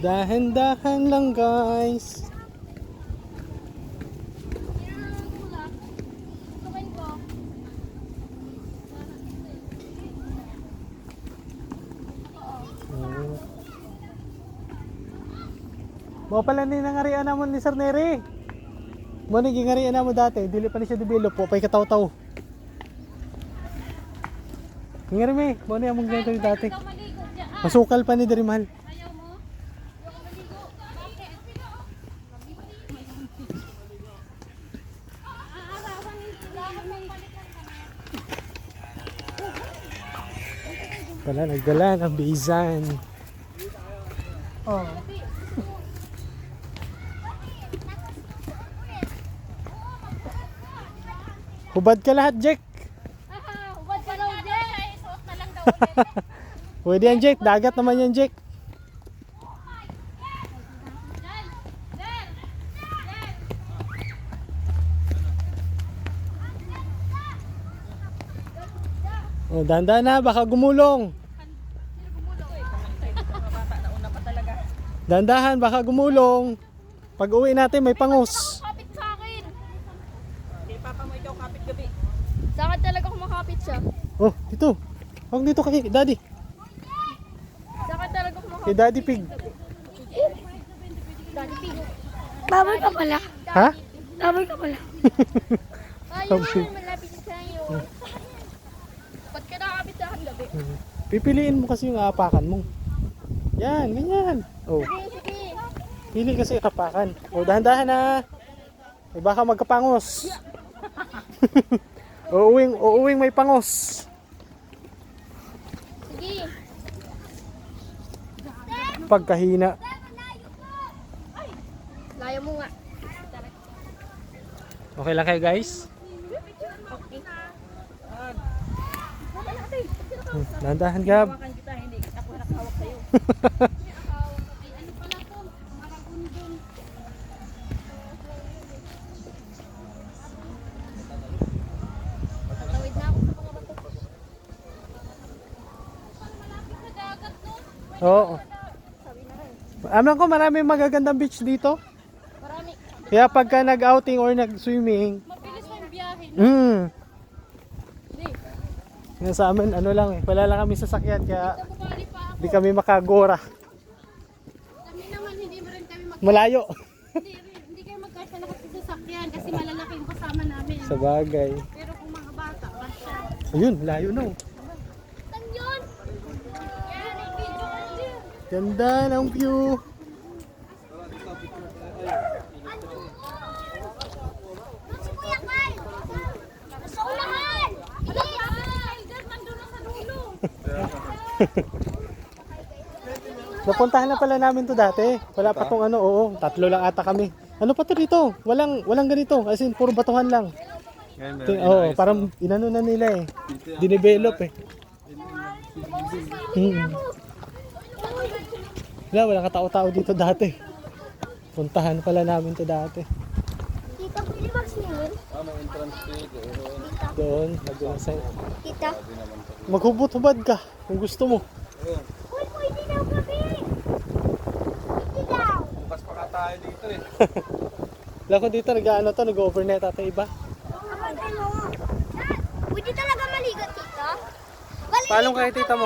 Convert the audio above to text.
Dahan-dahan lang guys. Mo pala ni nangarian namon ni Sir Neri. Mo ni gingarian namo dati, dili pa ni siya develop po pay kataw-taw. Ngari mi, mo ni among ganito dati. Masukal pa ni diri mahal. Ayaw mo? Ayaw ko maligo. Bakit? Pala nagdala ng bizan. Oh. Hubad ka lahat, Jack. Hubad ka daw, Jay. Suot na lang daw. Pwede yan, Jack. Dagat naman yan, Jack. Oh, dahan-dahan na, baka gumulong. Dahan-dahan, baka gumulong. Pag uwi natin, may pangos. Kapit sa akin. Hindi, papa mo ikaw kapit gabi. Sa akin talaga kumakapit siya. Oh, dito. Huwag dito kay Daddy. Sa akin talaga kumakapit. Kay Daddy Pig. Daddy Pig. Baboy ka pala. Ha? Baboy ka pala. Ayun, malapit sa'yo. Ba't ka nakakapit sa akin gabi? Pipiliin mo kasi yung aapakan mo. Yan, ganyan. Oh, Sige, sige. pili kasi yung aapakan. Oh, dahan-dahan na. Eh, baka magkapangos. uuwing may pangos. Sige. Pagkahina. Layo mo nga. Okay lang kayo guys? Dahan-dahan Gab. Hawakan kita, hindi ako nakahawak sa'yo. Ay, ano pala to? Maragundon. Tatawid na ako sa mga bato. Malapit sa dagat, no? Oo. Alam ko maraming magagandang beach dito. Marami. Kaya pagka nag-outing or nag-swimming, Mabilis na yung biyahe, no? mm, Hindi. yan sa amin ano lang eh, wala lang kami sasakyan kaya Bumali pa ako. di kami makagora. Kami naman, hindi mo rin kami Malayo. hindi kayo magkasya lahat sa sasakyan kasi malalaki yung kasama namin. Sa bagay. Pero kung mga bata, kasya. Ayun, layo na. Saan yun? Yan, may video ka dyan. Ganda ng view. Si Kuya Kai! Sa unahan! Wala pa! Elder, nandun na sa dulo. Napuntahan na pala namin to dati. Wala pa tong ano, oo, 3 lang ata kami. Ano pa to dito? Walang ganito. As in, puro batuhan lang. Oo, parang inano na nila eh. Dinevelop eh. Wala katao-tao dito dati. Puntahan pala namin to dati. Tita, pwede ba swimming? Doon sa Tita? maghubot-hubad ka kung gusto mo. Uy, pwede daw kami! Pwede daw! Bukas pa ka tayo dito eh. Wala ko dito nag-overnight ata iba. Kapag ano? Pwede talaga maligo, tita? Paalong kay tita mo.